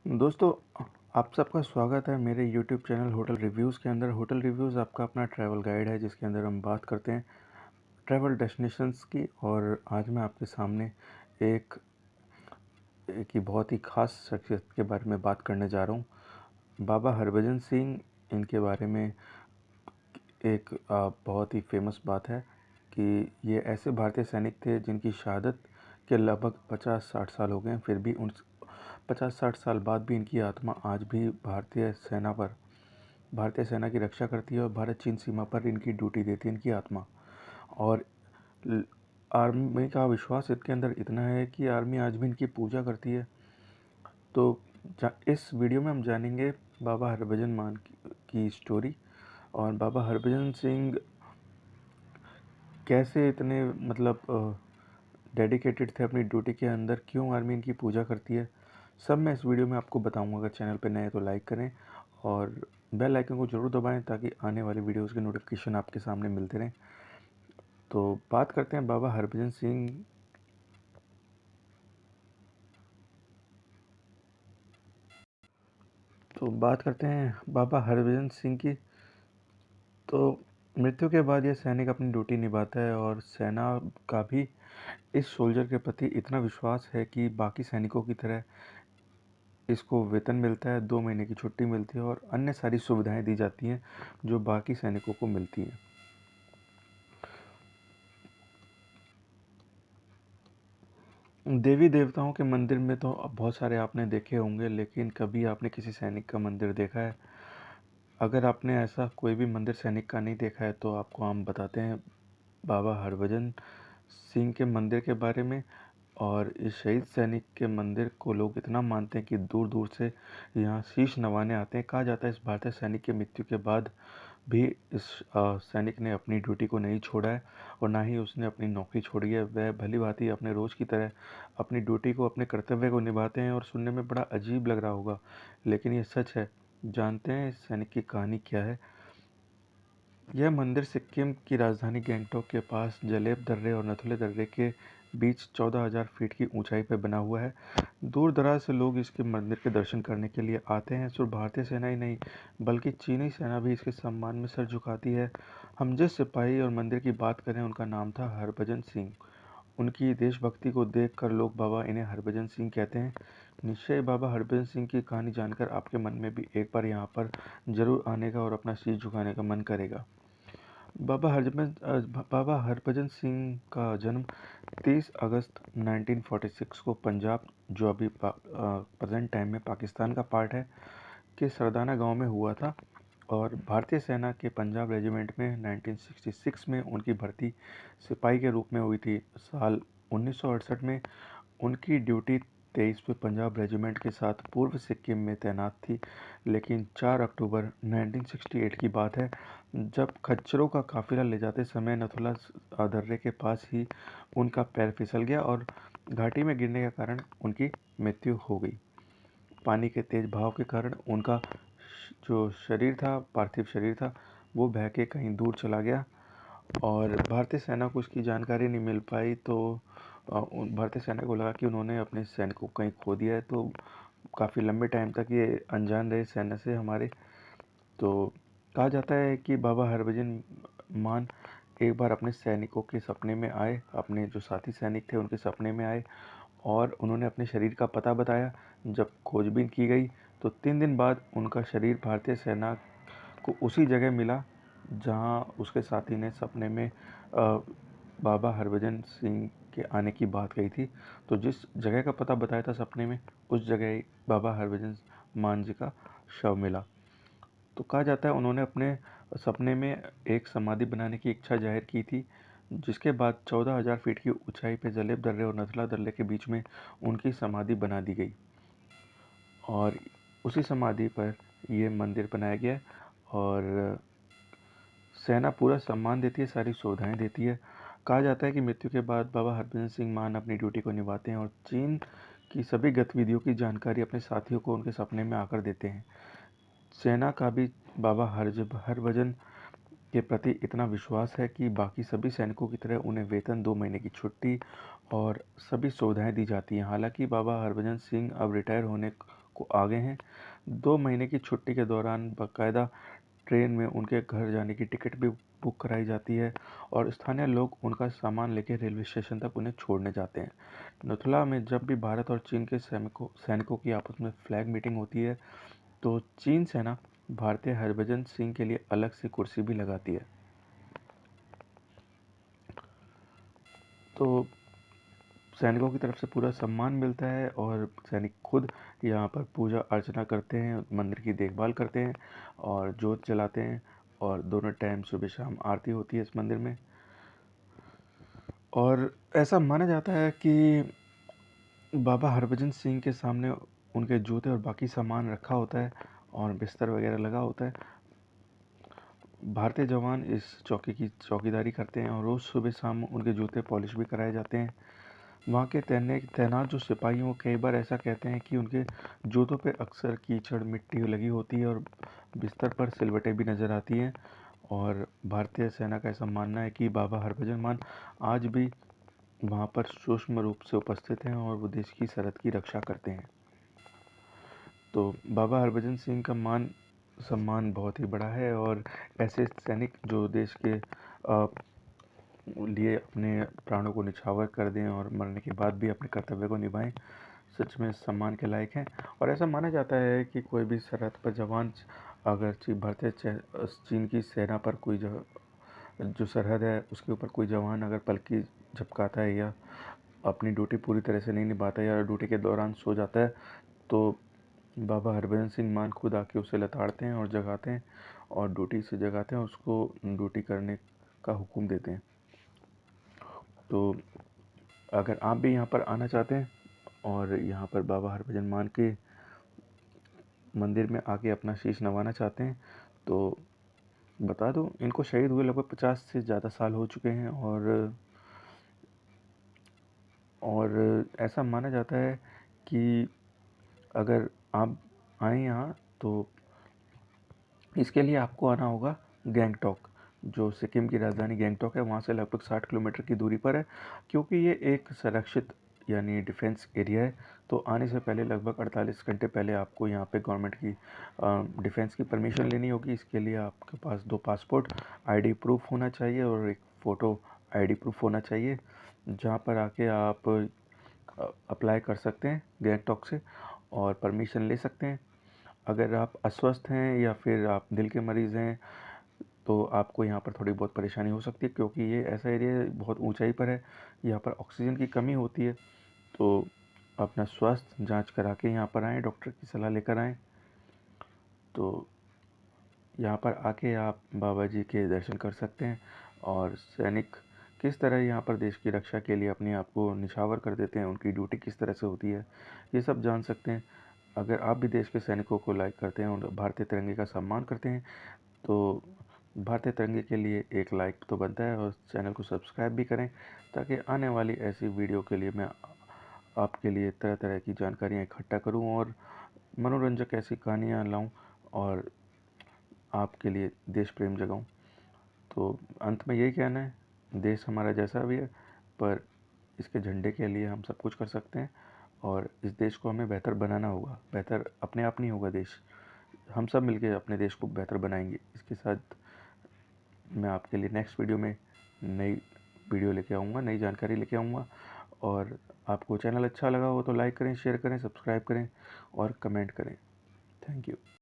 दोस्तों, आप सबका स्वागत है मेरे यूट्यूब चैनल होटल रिव्यूज़ के अंदर। होटल रिव्यूज़ आपका अपना ट्रैवल गाइड है जिसके अंदर हम बात करते हैं ट्रैवल डेस्टिनेशंस की। और आज मैं आपके सामने एक एक ही बहुत ही ख़ास शख्सियत के बारे में बात करने जा रहा हूँ। बाबा हरभजन सिंह, इनके बारे में एक बहुत ही फेमस बात है कि ये ऐसे भारतीय सैनिक थे जिनकी शहादत के लगभग 50-60 साल हो गए हैं, फिर भी उन 50-60 साल बाद भी इनकी आत्मा आज भी भारतीय सेना की रक्षा करती है और भारत चीन सीमा पर इनकी ड्यूटी देती है इनकी आत्मा। और आर्मी का विश्वास इनके अंदर इतना है कि आर्मी आज भी इनकी पूजा करती है। तो इस वीडियो में हम जानेंगे बाबा हरभजन मान की स्टोरी, और बाबा हरभजन सिंह कैसे इतने डेडिकेटेड थे अपनी ड्यूटी के अंदर, क्यों आर्मी इनकी पूजा करती है, सब मैं इस वीडियो में आपको बताऊंगा। अगर चैनल पे नए हैं तो लाइक करें और बेल आइकन को ज़रूर दबाएं ताकि आने वाली वीडियोस के नोटिफिकेशन आपके सामने मिलते रहें। तो बात करते हैं बाबा हरभजन सिंह। बात करते हैं बाबा हरभजन सिंह की। तो मृत्यु के बाद यह सैनिक अपनी ड्यूटी निभाता है और सेना का भी इस सोल्जर के प्रति इतना विश्वास है कि बाकी सैनिकों की तरह इसको वेतन मिलता है, 2 महीने की छुट्टी मिलती है और अन्य सारी सुविधाएं दी जाती हैं जो बाकी सैनिकों को मिलती हैं। देवी देवताओं के मंदिर में तो बहुत सारे आपने देखे होंगे, लेकिन कभी आपने किसी सैनिक का मंदिर देखा है? अगर आपने ऐसा कोई भी मंदिर सैनिक का नहीं देखा है तो आपको हम बताते हैं बाबा हरभजन सिंह के मंदिर के बारे में। और इस शहीद सैनिक के मंदिर को लोग इतना मानते हैं कि दूर दूर से यहाँ शीश नवाने आते हैं। कहा जाता है इस भारतीय सैनिक की मृत्यु के बाद भी इस सैनिक ने अपनी ड्यूटी को नहीं छोड़ा है और ना ही उसने अपनी नौकरी छोड़ी है। वह भली भांति अपने रोज़ की तरह अपनी ड्यूटी को, अपने कर्तव्य को निभाते हैं। और सुनने में बड़ा अजीब लग रहा होगा, लेकिन ये सच है। जानते हैं इस सैनिक की कहानी क्या है? यह मंदिर सिक्किम की राजधानी गैंगटॉक के पास जलेब दर्रे और नथुले दर्रे के बीच 14,000 फीट की ऊंचाई पर बना हुआ है। दूर दराज से लोग इसके मंदिर के दर्शन करने के लिए आते हैं। सिर्फ भारतीय सेना ही नहीं बल्कि चीनी सेना भी इसके सम्मान में सर झुकाती है। हम जिस सिपाही और मंदिर की बात करें उनका नाम था हरभजन सिंह। उनकी देशभक्ति को देखकर लोग बाबा इन्हें हरभजन सिंह कहते हैं। निश्चय बाबा हरभजन सिंह की कहानी जानकर आपके मन में भी एक बार यहाँ पर जरूर आने का और अपना शीश झुकाने का मन करेगा। बाबा हरभजन सिंह का जन्म 30 अगस्त 1946 को पंजाब, जो अभी प्रेजेंट टाइम में पाकिस्तान का पार्ट है, के सरदाना गांव में हुआ था। और भारतीय सेना के पंजाब रेजिमेंट में 1966 में उनकी भर्ती सिपाही के रूप में हुई थी। साल 1968 में उनकी ड्यूटी 23वें पंजाब रेजिमेंट के साथ पूर्व सिक्किम में तैनात थी। लेकिन 4 अक्टूबर 1968 की बात है, जब खच्चरों का काफिला ले जाते समय नथुला दर्रे के पास ही उनका पैर फिसल गया और घाटी में गिरने के कारण उनकी मृत्यु हो गई। पानी के तेज बहाव के कारण उनका जो शरीर था, पार्थिव शरीर था, वो बह के कहीं दूर चला गया और भारतीय सेना को उसकी जानकारी नहीं मिल पाई। तो भारतीय सेना को लगा कि उन्होंने अपने सैनिक को कहीं खो दिया है। तो काफ़ी लंबे टाइम तक ये अनजान रहे सेना से हमारे। तो कहा जाता है कि बाबा हरभजन मान एक बार अपने सैनिकों के सपने में आए, अपने जो साथी सैनिक थे उनके सपने में आए और उन्होंने अपने शरीर का पता बताया। जब खोजबीन की गई तो 3 दिन बाद उनका शरीर भारतीय सेना को उसी जगह मिला जहां उसके साथी ने सपने में बाबा हरभजन सिंह के आने की बात कही थी। तो जिस जगह का पता बताया था सपने में, उस जगह ही बाबा हरभजन मान जी का शव मिला। तो कहा जाता है उन्होंने अपने सपने में एक समाधि बनाने की इच्छा जाहिर की थी, जिसके बाद 14,000 फीट की ऊंचाई पर जलेब दर्रे और नथला दर्रे के बीच में उनकी समाधि बना दी गई और उसी समाधि पर यह मंदिर बनाया गया। और सेना पूरा सम्मान देती है, सारी सुविधाएं देती है। कहा जाता है कि मृत्यु के बाद बाबा हरभजन सिंह मान अपनी ड्यूटी को निभाते हैं और चीन की सभी गतिविधियों की जानकारी अपने साथियों को उनके सपने में आकर देते हैं। सेना का भी बाबा हरभजन के प्रति इतना विश्वास है कि बाकी सभी सैनिकों की तरह उन्हें वेतन, 2 महीने की छुट्टी और सभी सुविधाएं दी जाती हैं। हालांकि बाबा हरभजन सिंह अब रिटायर होने को आगे हैं। 2 महीने की छुट्टी के दौरान बाकायदा ट्रेन में उनके घर जाने की टिकट भी बुक कराई जाती है और स्थानीय लोग उनका सामान लेकर रेलवे स्टेशन तक उन्हें छोड़ने जाते हैं। नथुला में जब भी भारत और चीन के सैनिकों की आपस में फ्लैग मीटिंग होती है, तो चीन सेना भारतीय हरभजन सिंह के लिए अलग से कुर्सी भी लगाती है। तो सैनिकों की तरफ से पूरा सम्मान मिलता है और सैनिक खुद यहाँ पर पूजा अर्चना करते हैं, मंदिर की देखभाल करते हैं और जोत जलाते हैं और दोनों टाइम सुबह शाम आरती होती है इस मंदिर में। और ऐसा माना जाता है कि बाबा हरभजन सिंह के सामने उनके जूते और बाकी सामान रखा होता है और बिस्तर वगैरह लगा होता है। भारतीय जवान इस चौकी की चौकीदारी करते हैं और रोज़ सुबह शाम उनके जूते पॉलिश भी कराए जाते हैं। वहाँ के तैनात जो सिपाही हैं वो कई बार ऐसा कहते हैं कि उनके जूतों पे अक्सर कीचड़ मिट्टी लगी होती है और बिस्तर पर सिलवटें भी नज़र आती हैं। और भारतीय सेना का ऐसा मानना है कि बाबा हरभजन मान आज भी वहाँ पर सूक्ष्म रूप से उपस्थित हैं और वो देश की सरहद की रक्षा करते हैं। तो बाबा हरभजन सिंह का मान सम्मान बहुत ही बड़ा है और ऐसे सैनिक जो देश के लिए अपने प्राणों को निछावर कर दें और मरने के बाद भी अपने कर्तव्य को निभाएं, सच में सम्मान के लायक हैं। और ऐसा माना जाता है कि कोई भी सरहद पर जवान अगर भारतीय चीन की सेना पर कोई जो सरहद है उसके ऊपर कोई जवान अगर पलकी झपकाता है या अपनी ड्यूटी पूरी तरह से नहीं निभाता या ड्यूटी के दौरान सो जाता है, तो बाबा हरभजन सिंह मान खुद आके उसे लताड़ते हैं और जगाते हैं और ड्यूटी से जगाते हैं और उसको ड्यूटी करने का हुक्म देते हैं। तो अगर आप भी यहाँ पर आना चाहते हैं और यहाँ पर बाबा हरभजन मान के मंदिर में आके अपना शीश नवाना चाहते हैं, तो बता दूं इनको शहीद हुए लगभग 50 से ज़्यादा साल हो चुके हैं और ऐसा माना जाता है कि अगर आप आएँ यहाँ तो इसके लिए आपको आना होगा गैंगटॉक, जो सिक्किम की राजधानी गैंगटॉक है, वहाँ से लगभग 60 किलोमीटर की दूरी पर है। क्योंकि ये एक संरक्षित यानी डिफेंस एरिया है, तो आने से पहले लगभग 48 घंटे पहले आपको यहाँ पे गवर्नमेंट की डिफेंस की परमिशन लेनी होगी। इसके लिए आपके पास 2 पासपोर्ट, आईडी प्रूफ होना चाहिए और एक फ़ोटो आईडी प्रूफ होना चाहिए, जहाँ पर आके आप अप्लाई कर सकते हैं गैंगटॉक से और परमिशन ले सकते हैं। अगर आप अस्वस्थ हैं या फिर आप दिल के मरीज़ हैं, तो आपको यहाँ पर थोड़ी बहुत परेशानी हो सकती है, क्योंकि ये ऐसा एरिया बहुत ऊंचाई पर है, यहाँ पर ऑक्सीजन की कमी होती है। तो अपना स्वास्थ्य जांच करा के यहाँ पर आएँ, डॉक्टर की सलाह लेकर आएँ। तो यहाँ पर आके आप बाबा जी के दर्शन कर सकते हैं और सैनिक किस तरह यहाँ पर देश की रक्षा के लिए अपने आप को निछावर कर देते हैं, उनकी ड्यूटी किस तरह से होती है, ये सब जान सकते हैं। अगर आप भी देश के सैनिकों को लाइक करते हैं और भारतीय तिरंगे का सम्मान करते हैं, तो भारतीय तिरंगे के लिए एक लाइक तो बनता है और चैनल को सब्सक्राइब भी करें, ताकि आने वाली ऐसी वीडियो के लिए मैं आपके लिए तरह तरह की जानकारियाँ इकट्ठा करूँ और मनोरंजक ऐसी कहानियाँ लाऊँ और आपके लिए देश प्रेम जगाऊँ। तो अंत में यही कहना है, देश हमारा जैसा भी है, पर इसके झंडे के लिए हम सब कुछ कर सकते हैं और इस देश को हमें बेहतर बनाना होगा। बेहतर अपने आप नहीं होगा देश, हम सब मिलके अपने देश को बेहतर बनाएंगे। इसके साथ मैं आपके लिए नेक्स्ट वीडियो में नई वीडियो लेके आऊँगा, नई जानकारी लेके आऊँगा। और आपको चैनल अच्छा लगा हो तो लाइक करें, शेयर करें, सब्सक्राइब करें और कमेंट करें। Thank you.